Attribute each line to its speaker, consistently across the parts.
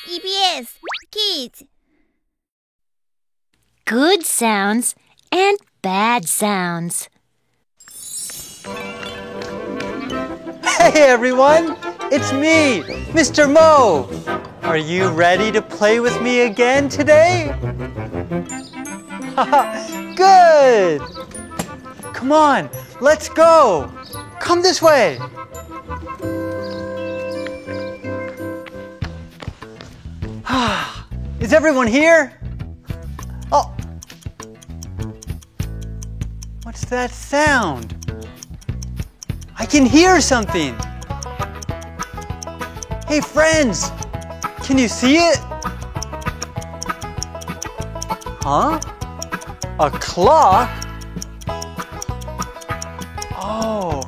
Speaker 1: EBS Kids.
Speaker 2: Good sounds and bad sounds.
Speaker 3: Hey everyone, it's me, Mr. Mo. Are you ready to play with me again today? Good! Come on, let's go. Come this way. Is everyone here? Oh, what's that sound? I can hear something. Hey friends, can you see it? Huh? A clock? Oh,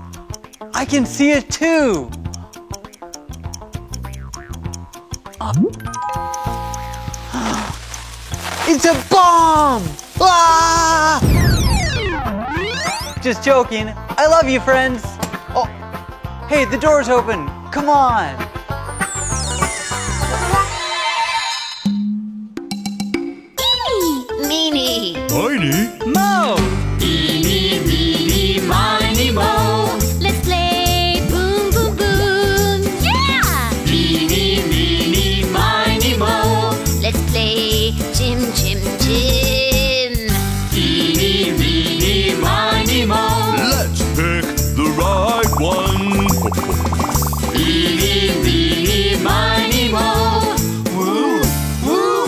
Speaker 3: I can see it too. It's a bomb! Ah! Just joking. I love you, friends. Oh, hey, the door's open. Come on.
Speaker 2: Meanie,
Speaker 4: Tiny?
Speaker 3: Mo!
Speaker 2: Eeny, meeny, miny, moe. Let's play boom, boom, boom. Yeah! Eeny, meeny, miny, moe. Let's play Jim, Jim, Jim. Eeny, meeny, miny, moe.
Speaker 4: Let's pick the right one.
Speaker 2: Eeny, meeny, miny, moe.
Speaker 4: Woo, woo,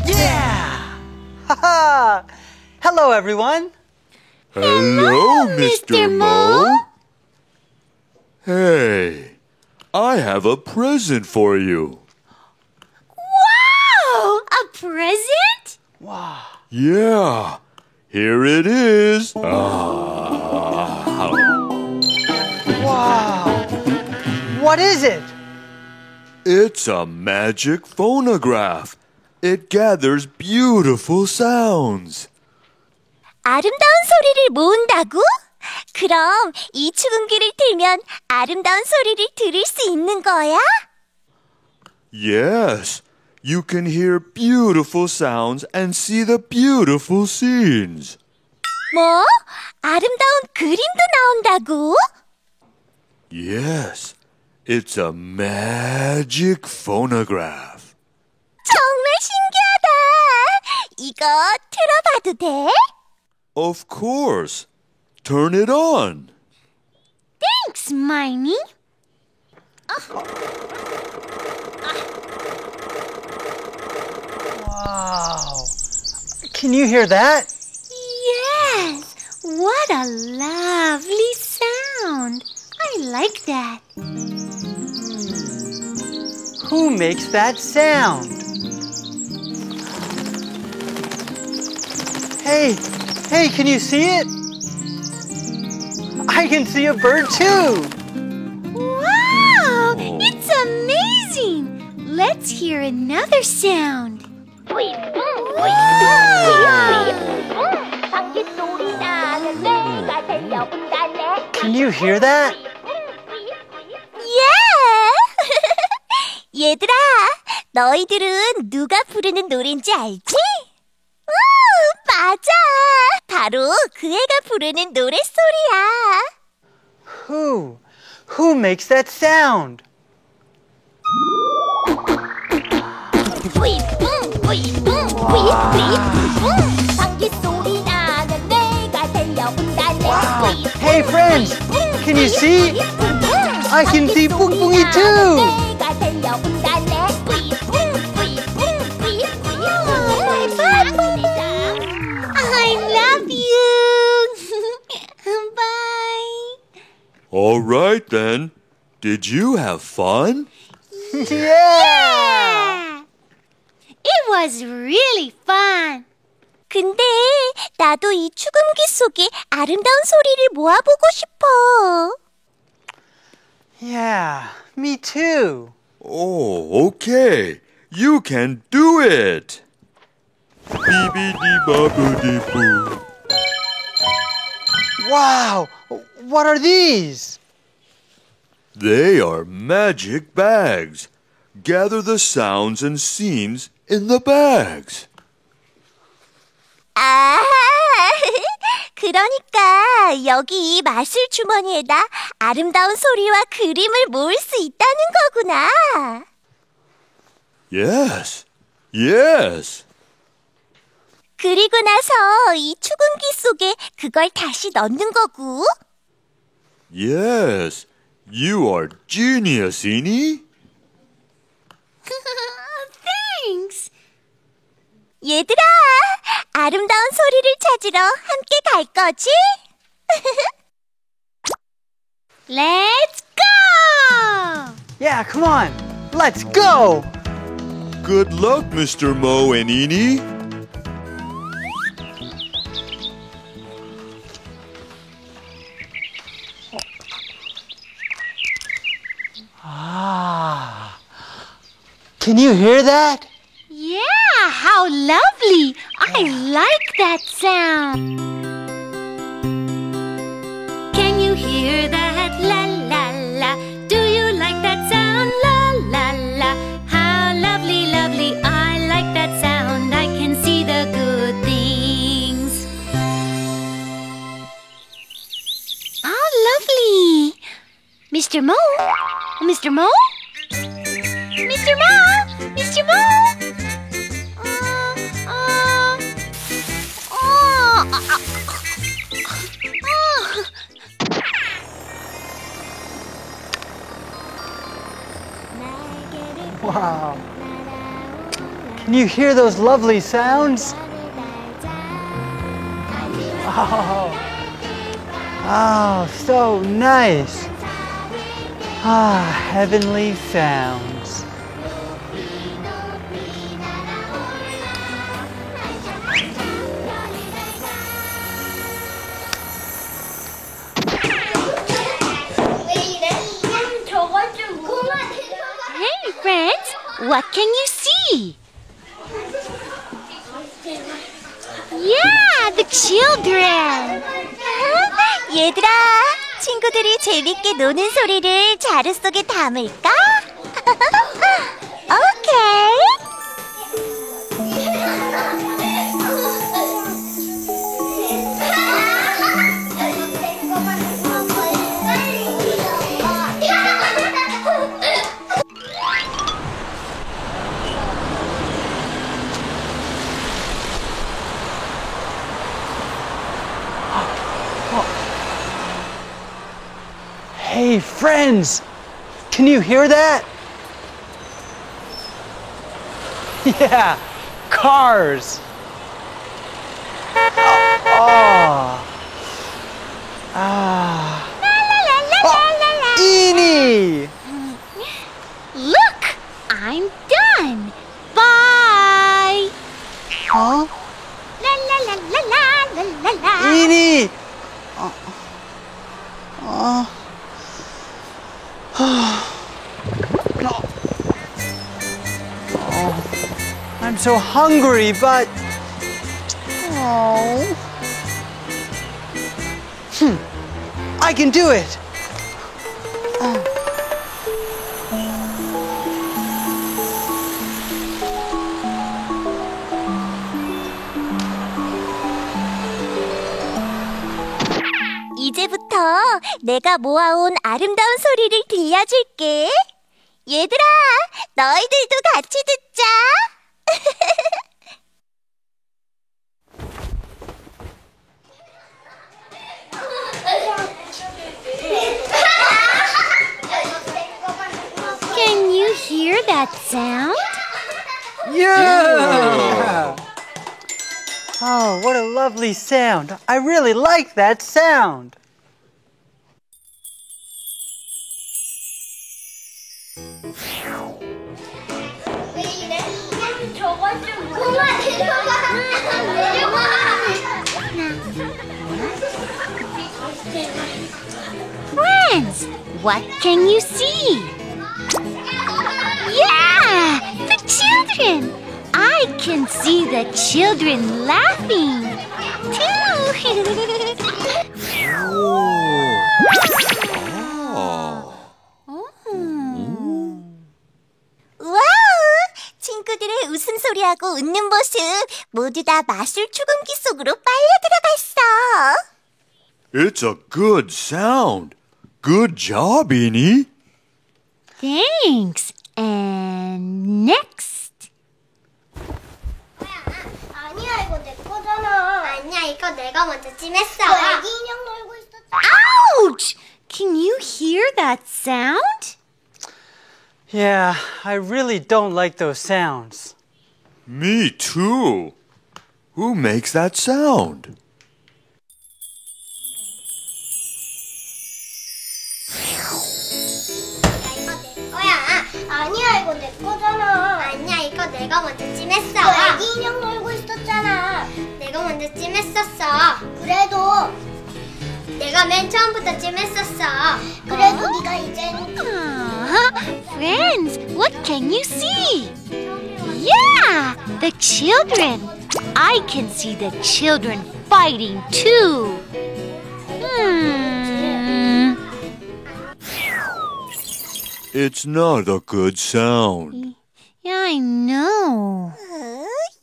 Speaker 3: Yeah! Haha! Hello, everyone.
Speaker 4: Hello,
Speaker 2: Mr. Mo.
Speaker 4: Hey, I have a present for you.
Speaker 2: Wow! A present?
Speaker 3: Wow.
Speaker 4: Yeah, here it is.
Speaker 3: Wow. What is it?
Speaker 4: It's a magic phonograph. It gathers beautiful sounds.
Speaker 1: 아름다운 소리를 모은다고? 그럼 이 축음기를 틀면 아름다운 소리를 들을 수 있는 거야?
Speaker 4: Yes, you can hear beautiful sounds and see the beautiful scenes.
Speaker 1: 뭐? 아름다운 그림도 나온다고?
Speaker 4: Yes, it's a magic phonograph.
Speaker 1: 정말 신기하다. 이거 틀어봐도 돼?
Speaker 4: Of course. Turn it on.
Speaker 2: Thanks, Miney.
Speaker 3: Wow. Can you hear that?
Speaker 2: Yes, what a lovely sound. I like that.
Speaker 3: Who makes that sound? Hey, can you see it? I can see a bird too.
Speaker 2: Wow, it's amazing. Let's hear another sound.
Speaker 3: Can you hear that?
Speaker 1: 얘들아, 너희들은 누가 부르는 노래인지 알지? 맞아. 바로 그 애가 부르는 노랫소리야.
Speaker 3: Who makes that sound? Hey friends, can you see? I can see 뿡뿡이 too.
Speaker 1: I love you. Bye.
Speaker 4: All right then. Did you have fun?
Speaker 3: Yeah.
Speaker 2: It was really fun.
Speaker 1: 근데 나도 이 축음기 속에 아름다운 소리를 모아보고 싶어.
Speaker 3: Yeah, me too.
Speaker 4: Oh, okay. You can do it. Beep-a-dee-bop-a-dee-boo.
Speaker 3: Wow, what are these?
Speaker 4: They are magic bags. Gather the sounds and scenes in the bags.
Speaker 1: 아, 그러니까 여기 이 마술 주머니에다 아름다운 소리와 그림을 모을 수 있다는 거구나.
Speaker 4: Yes, yes.
Speaker 1: 그리고 나서 이 축은기 속에 그걸 다시 넣는 거고.
Speaker 4: Yes, you are genius, Eenie.
Speaker 2: Thanks.
Speaker 1: 얘들아, 아름다운 소리를 찾으러 함께 갈 거지?
Speaker 2: Let's go!
Speaker 3: Yeah, come on. Let's go.
Speaker 4: Good luck, Mr. Mo and Eenie.
Speaker 3: Ah. Can you hear that?
Speaker 2: Yeah, how lovely! I like that sound. Can you hear that? La la la. Do you like that sound? La la la. How lovely, lovely. I like that sound. I can see the good things. How lovely. Mr. Mo? Mr. Mo? Mr. Mo? Mr. Mo?
Speaker 3: Wow. Can you hear those lovely sounds? Oh, so nice. Ah, heavenly sounds.
Speaker 2: Hey, friends, what can you see? Yeah, the children.
Speaker 1: 얘들아, 친구들이 재밌게 노는 소리를 자루 속에 담을까? 오케이.
Speaker 3: Hey, friends, can you hear that? Yeah, cars. Eenie!
Speaker 2: Look, I'm done. Bye.
Speaker 3: Huh?
Speaker 2: La la la la la la la la.
Speaker 3: Eenie! I'm so hungry, but... Oh... I can do it!
Speaker 1: 이제부터 내가 모아온 아름다운 소리를 들려줄게. 얘들아, 너희들도 같이 듣자.
Speaker 2: Can you hear that sound?
Speaker 3: Yeah! Oh, what a lovely sound. I really like that sound.
Speaker 2: Friends, what can you see? Yeah, the children. I can see the children laughing too.
Speaker 4: Oh.
Speaker 1: 소리하고 웃는 모습 모두 다 마술 축음기 속으로 빨려 들어갔어.
Speaker 4: It's a good sound. Good job, Eenie.
Speaker 2: Thanks. And next.
Speaker 5: 아니야, 이거 내 거잖아. 아니야, 이거 내가 먼저 찜했어. 애기 인형 놀고 있었잖아.
Speaker 2: Ouch! Can you hear that sound?
Speaker 3: Yeah, I really don't like those sounds.
Speaker 4: Me too. Who makes that sound?
Speaker 5: 아니야, 이거 내 거잖아. 아니야, 이거 내가 먼저 찜했어. 애기 인형 놀고 있었잖아. 내가 먼저 찜했었어. 그래도 내가 맨 처음부터 찜했었어. 그래도 네가 이젠
Speaker 2: Friends, what can you see? Yeah, the children. I can see the children fighting too.
Speaker 4: It's not a good sound.
Speaker 2: Yeah, I know.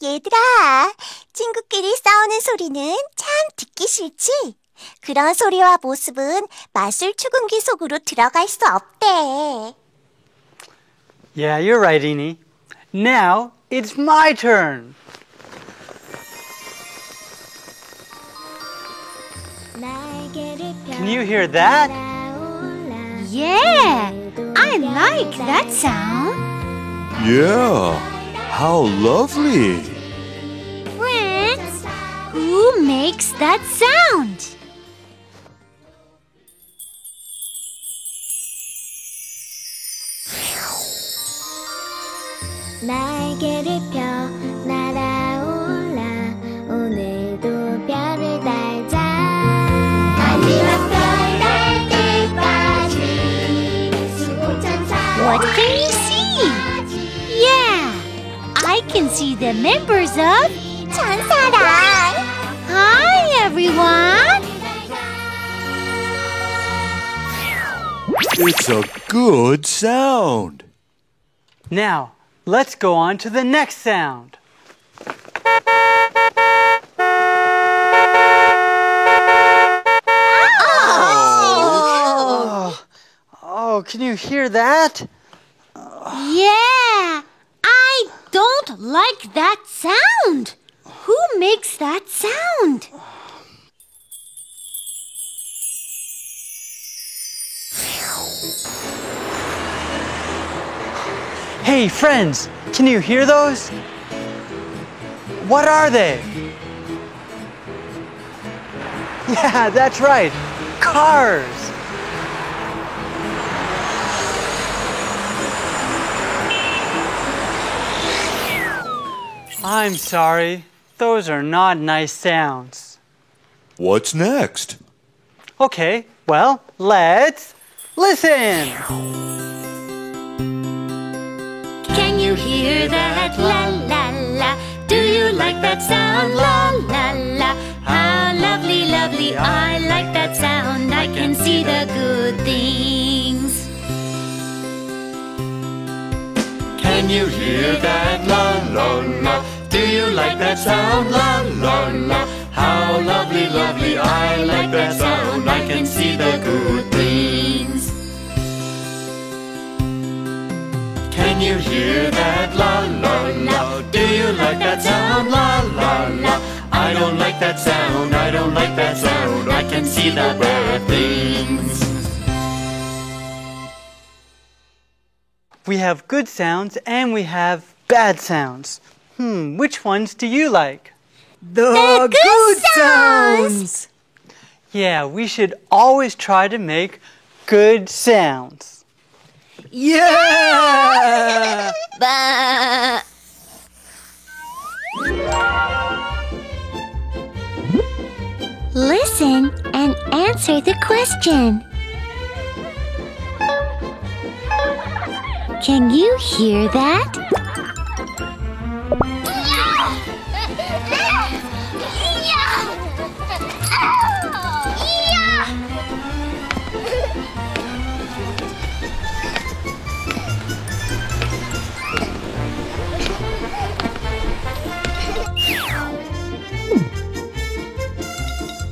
Speaker 1: 얘들아, 친구끼리 싸우는 소리는 참 듣기 싫지? 그런 소리와 모습은 마술 축음기 속으로 들어갈 수 없대.
Speaker 3: Yeah, you're right, Eenie. Now it's my turn. Can you hear that?
Speaker 2: Yeah, I like that sound.
Speaker 4: Yeah. How lovely.
Speaker 2: Friends, who makes that sound?
Speaker 5: 날개를 펴 날아올라 오늘도 별을 달자 마지막 별 날 때까지 수호천사
Speaker 2: What can you see? Yeah, I can see the members of
Speaker 1: 천사랑
Speaker 2: Hi everyone!
Speaker 4: It's a good sound.
Speaker 3: Now, let's go on to the next sound. Oh, can you hear that?
Speaker 2: Yeah, I don't like that sound. Who makes that sound?
Speaker 3: Hey, friends, can you hear those? What are they? Yeah, that's right. Cars. I'm sorry. Those are not nice sounds.
Speaker 4: What's next?
Speaker 3: Okay, well, let's listen.
Speaker 2: Can you hear that? La la la. Do you like that sound? La la la. How lovely, lovely. I like that sound. I can see the good things.
Speaker 4: Can you hear that? La la la. Do you like that sound? La la la. How lovely, lovely. I like that sound. I can see the good things. Can you hear that? La la la. Do you like that sound? La la la. I don't like that sound. I don't like that sound. I can see the bad things.
Speaker 3: We have good sounds and we have bad sounds. Which ones do you like?
Speaker 1: The good sounds.
Speaker 3: Yeah, we should always try to make good sounds.
Speaker 1: Yeah!
Speaker 2: Listen and answer the question. Can you hear that?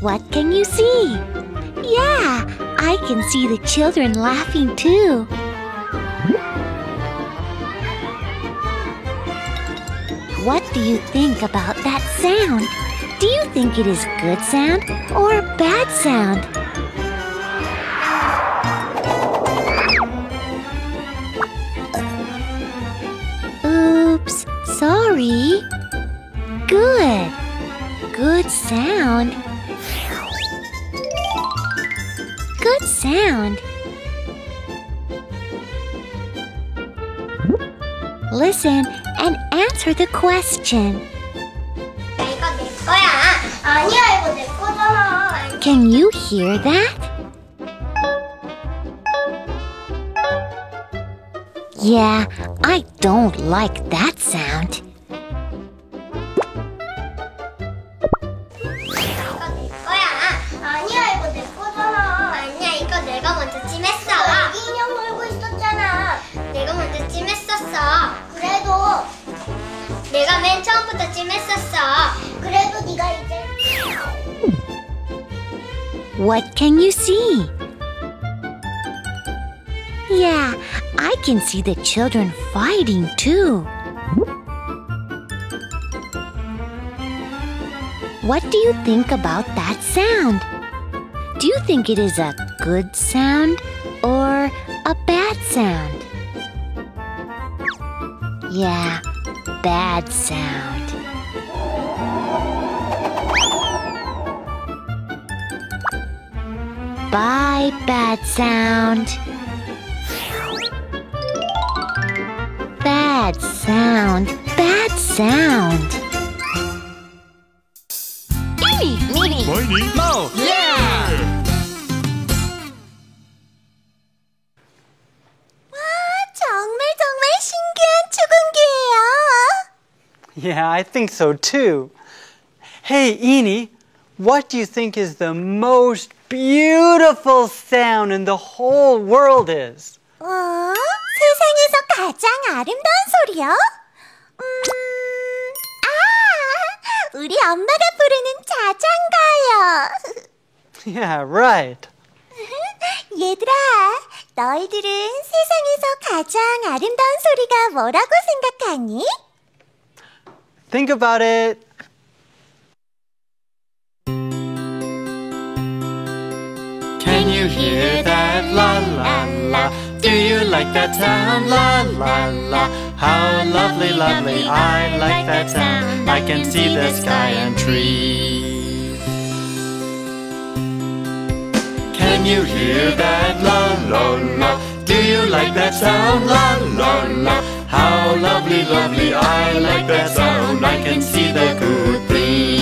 Speaker 1: What can you see? Yeah, I can see the children laughing too. What do you think about that sound? Do you think it is good sound or bad sound? Oops, sorry. Good. Good sound. Good sound. Listen and answer the question.
Speaker 5: 이거 내 거야. 아니야, 이거 내 거잖아.
Speaker 1: Can you hear that? Yeah, I don't like that sound.
Speaker 5: 이거 내 거야. 아니야, 이거 내 거잖아. 아니야, 이거 내가 먼저 찜했어. 애기 인형 놀고 있었잖아. 내가 먼저 찜했었어. 그래도 내가 맨 처음부터 찜했었어. 그래도 네가 이제
Speaker 1: What can you see? Yeah, I can see the children fighting too. What do you think about that sound? Do you think it is a good sound or a bad sound? Yeah, bad sound. Bye, bad sound. Bad sound. Bad sound. Meanie.
Speaker 4: Miney Mo. Yeah!
Speaker 1: 정말 신기한 축구기예요.
Speaker 3: Yeah, I think so too. Hey, Eenie, what do you think is the most beautiful sound in the whole world is?
Speaker 1: 세상에서 가장 아름다운 소리요? 우리 엄마가 부르는 자장가요.
Speaker 3: Yeah, right.
Speaker 1: 얘들아, 너희들은 세상에서 가장 아름다운 소리가 뭐라고 생각하니?
Speaker 3: Think about it.
Speaker 4: Can you hear that? La la la. Do you like that sound? La la la. How lovely, lovely. I like that sound. I can see the sky and trees. Can you hear that? La la la. Do you like that sound? La la la. How lovely, lovely. I like that sound. I can see the good breeze.